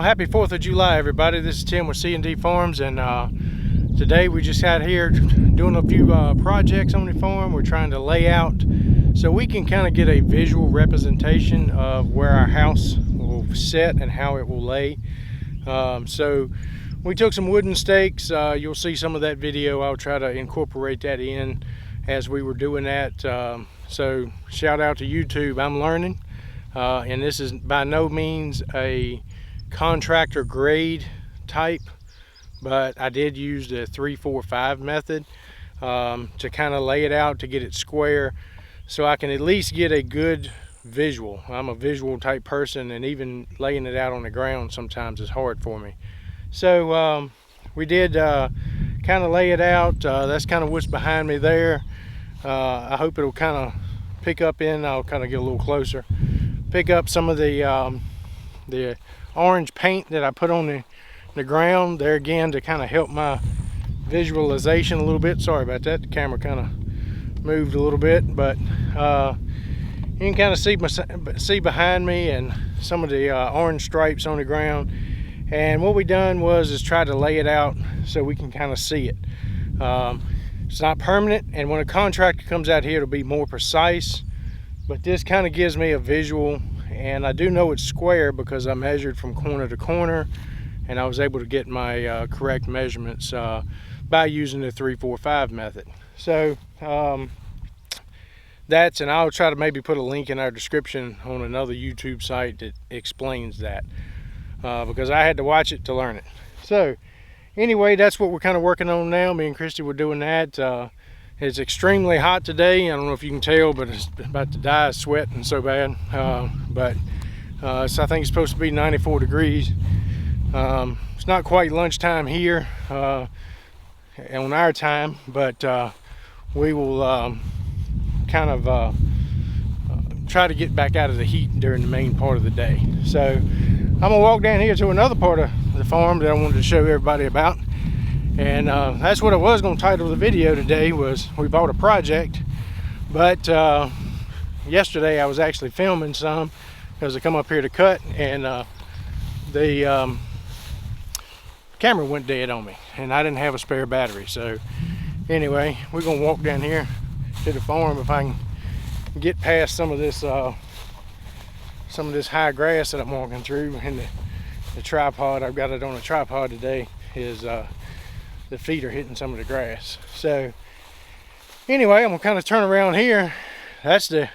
happy 4th of July, everybody. This is Tim with C&D Farms, and today we just out here doing a few projects on the farm. We're trying to lay out so we can kind of get a visual representation of where our house will sit and how it will lay. So we took some wooden stakes. You'll see some of that video. I'll try to incorporate that in as we were doing that. So shout out to YouTube. I'm learning, and this is by no means a contractor grade type, but I did use the 3-4-5 method to kind of lay it out to get it square, so I can at least get a good visual. I'm a visual type person, and even laying it out on the ground sometimes is hard for me. So we did kind of lay it out. That's kind of what's behind me there. I hope it'll kind of pick up in, I'll kind of get a little closer, pick up some of the orange paint that I put on the ground there, again to kind of help my visualization a little bit. Sorry about that, the camera kind of moved a little bit, but you can kind of see behind me and some of the orange stripes on the ground. And what we done is try to lay it out so we can kind of see it. It's not permanent, and when a contractor comes out here it'll be more precise, but this kind of gives me a visual. And I do know it's square because I measured from corner to corner, and I was able to get my correct measurements by using the 3-4-5 method. So and I'll try to maybe put a link in our description on another YouTube site that explains that, because I had to watch it to learn it. So anyway, that's what we're kind of working on now. Me and Christy were doing that. It's extremely hot today. I don't know if you can tell, but it's about to die of sweating so bad. So I think it's supposed to be 94 degrees. It's not quite lunchtime here on our time, but we will kind of try to get back out of the heat during the main part of the day. So I'm gonna walk down here to another part of the farm that I wanted to show everybody about. And that's what I was going to title the video today, was we bought a project. But yesterday I was actually filming some because I come up here to cut, and the camera went dead on me and I didn't have a spare battery. So anyway, we're going to walk down here to the farm if I can get past some of this high grass that I'm walking through. And the tripod, I've got it on a tripod today, is the feet are hitting some of the grass. So anyway, I'm gonna kind of turn around here. That's the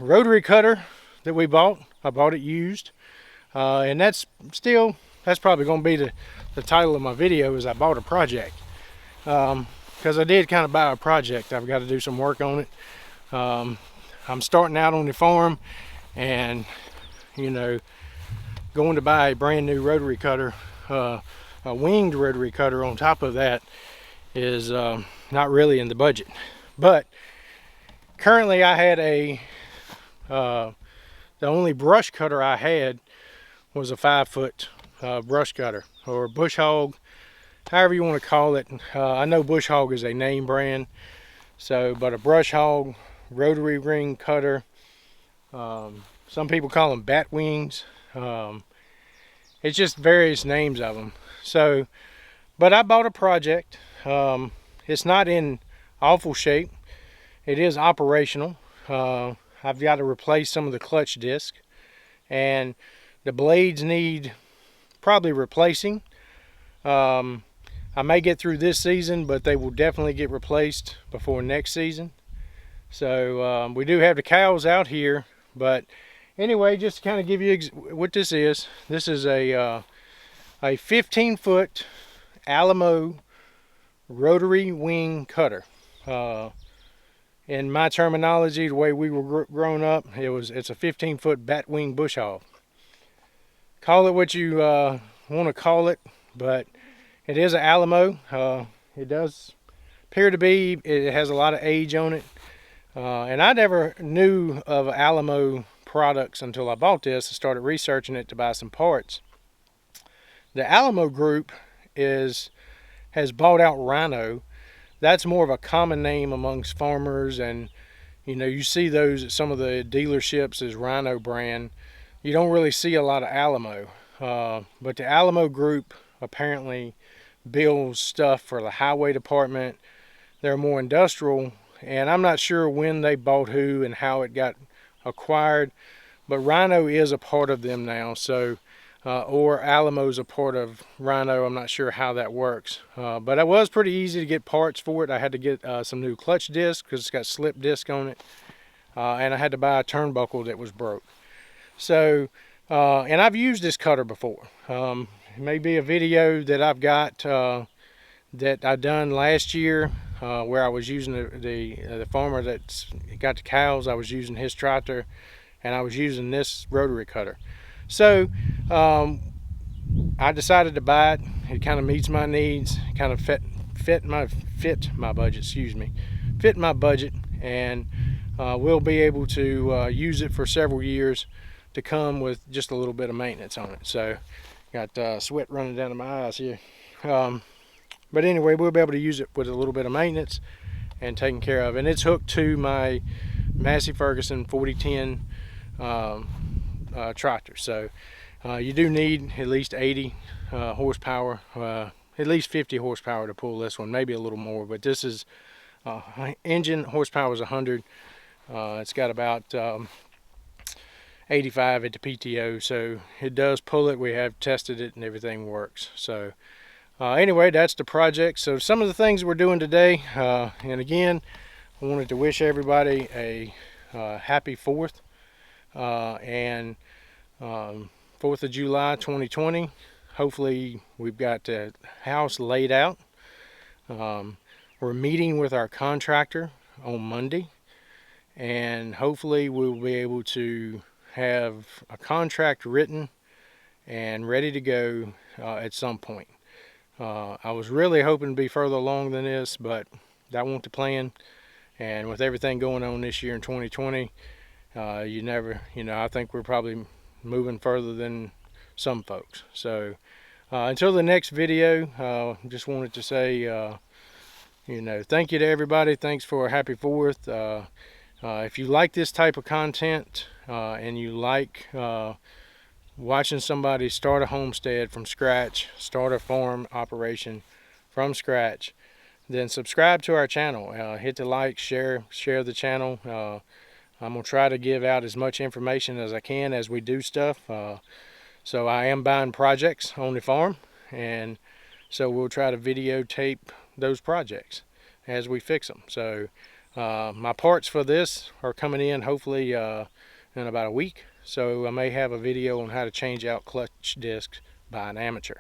rotary cutter that we bought. I bought it used, and that's probably gonna be the title of my video, is I bought a project, because I did kind of buy a project. I've got to do some work on it. I'm starting out on the farm, and you know, going to buy a brand new rotary cutter, a winged rotary cutter on top of that, is not really in the budget. But currently I had the only brush cutter I had was a 5-foot brush cutter, or bush hog, however you want to call it. I know bush hog is a name brand, but a brush hog rotary ring cutter, some people call them bat wings. It's just various names of them. So, but I bought a project. It's not in awful shape. It is operational. I've got to replace some of the clutch disc, and the blades need probably replacing. I may get through this season, but they will definitely get replaced before next season. So we do have the cows out here, but anyway, just to kind of give you what this is. This is a 15-foot Alamo rotary wing cutter. In my terminology, the way we were growing up, it's a 15-foot bat wing bush hog. Call it what you want to call it, but it is an Alamo. It does appear to be. It has a lot of age on it, and I never knew of Alamo products until I bought this. I started researching it to buy some parts. The Alamo group has bought out Rhino. That's more of a common name amongst farmers, and you know, you see those at some of the dealerships as Rhino brand. you don't really see a lot of Alamo. But the Alamo group apparently builds stuff for the highway department. They're more industrial, and I'm not sure when they bought who and how it got acquired, but Rhino is a part of them now. So or Alamo's a part of Rhino. I'm not sure how that works, but it was pretty easy to get parts for it. I had to get some new clutch discs because it's got slip disc on it, and I had to buy a turnbuckle that was broke. So and I've used this cutter before. It may be a video that I've got that I done last year where I was using the farmer that's got the cows. I was using his tractor, and I was using this rotary cutter. So I decided to buy it. It kind of meets my needs, kind of fit my budget, and we'll be able to use it for several years to come with just a little bit of maintenance on it. So got sweat running down my eyes here, but anyway, we'll be able to use it with a little bit of maintenance and taken care of. And it's hooked to my Massey Ferguson 4010 tractor. So you do need at least 80 horsepower, at least 50 horsepower to pull this one, maybe a little more, but this is engine horsepower is 100. It's got about 85 at the PTO, so it does pull it. We have tested it and everything works. So anyway, that's the project. So some of the things we're doing today, and again, I wanted to wish everybody a happy 4th and 4th of July 2020. Hopefully we've got the house laid out. We're meeting with our contractor on Monday, and hopefully we'll be able to have a contract written and ready to go at some point. I was really hoping to be further along than this, but that wasn't the plan. And with everything going on this year in 2020, you never, I think we're probably moving further than some folks. So until the next video, just wanted to say, thank you to everybody. Thanks for a happy 4th. If you like this type of content and you like watching somebody start a homestead from scratch, start a farm operation from scratch, then subscribe to our channel. Hit the like, share the channel. I'm going to try to give out as much information as I can as we do stuff. So I am buying projects on the farm, and so we'll try to videotape those projects as we fix them. So my parts for this are coming in hopefully in about a week. So I may have a video on how to change out clutch discs by an amateur.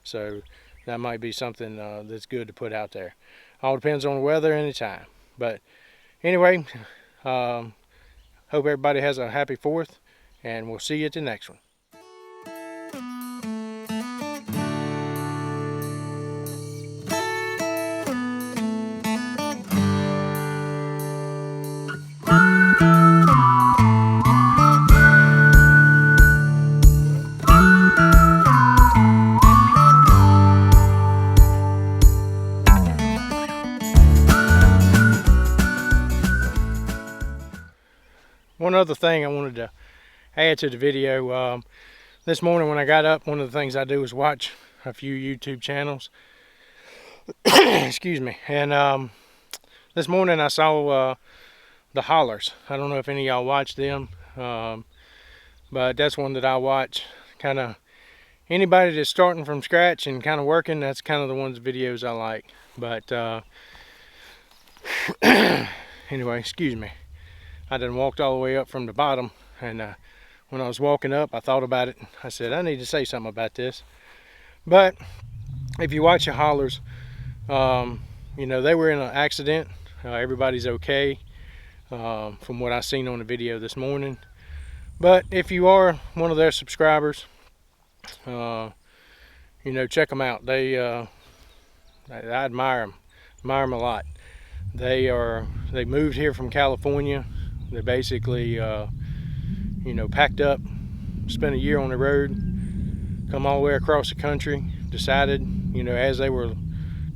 So that might be something that's good to put out there. All depends on the weather and the time. But anyway, hope everybody has a happy 4th, and we'll see you at the next one. One other thing I wanted to add to the video, this morning when I got up, one of the things I do is watch a few YouTube channels. Excuse me. And this morning I saw the Hollars. I don't know if any of y'all watch them, but that's one that I watch. Kind of anybody that's starting from scratch and kind of working, that's kind of the ones videos I like. But anyway, excuse me. I done walked all the way up from the bottom, and when I was walking up, I thought about it. I said, I need to say something about this. But if you watch the Hollars, they were in an accident. Everybody's okay from what I seen on the video this morning. But if you are one of their subscribers, check them out. I admire them a lot. They moved here from California. They basically, packed up, spent a year on the road, come all the way across the country, decided, as they were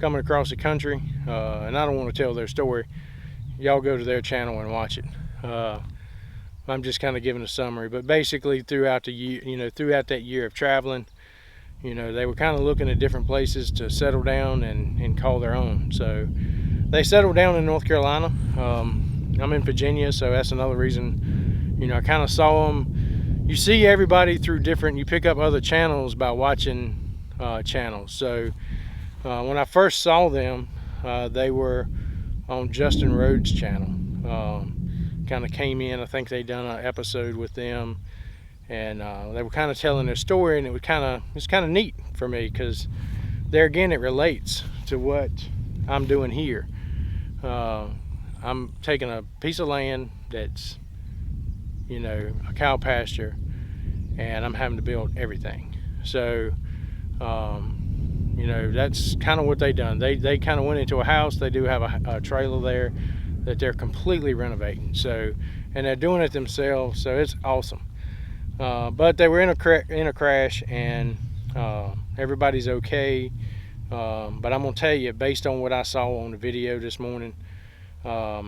coming across the country, and I don't want to tell their story. Y'all go to their channel and watch it. I'm just kind of giving a summary, but basically throughout the year, throughout that year of traveling, they were kind of looking at different places to settle down and call their own. So they settled down in North Carolina. I'm in Virginia, so that's another reason, I kind of saw them. You see everybody through different, you pick up other channels by watching channels. So when I first saw them, they were on Justin Rhodes' channel. Kind of came in, I think they done an episode with them, and they were kind of telling their story, and it's kind of neat for me, because there again it relates to what I'm doing here. I'm taking a piece of land that's a cow pasture, and I'm having to build everything. So that's kind of what they done. They kind of went into a house. They do have a trailer there that they're completely renovating, so, and they're doing it themselves, so it's awesome. But they were in a crash, and everybody's okay. But I'm gonna tell you, based on what I saw on the video this morning, God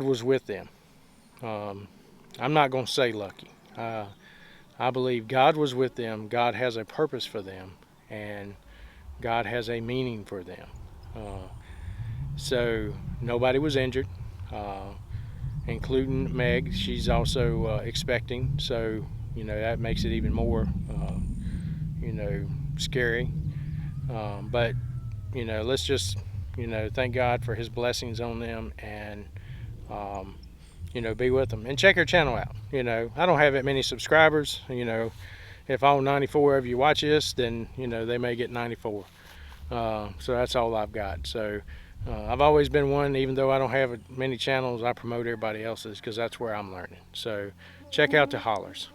was with them. I'm not gonna say lucky. I believe God was with them. God has a purpose for them, and God has a meaning for them. So nobody was injured, including Meg. She's also expecting, so that makes it even more scary. But let's just thank God for his blessings on them, and be with them, and check her channel out. I don't have that many subscribers. If all 94 of you watch this, then they may get 94. So that's all I've got. So I've always been one, even though I don't have many channels, I promote everybody else's, because that's where I'm learning. So check out the Hollars.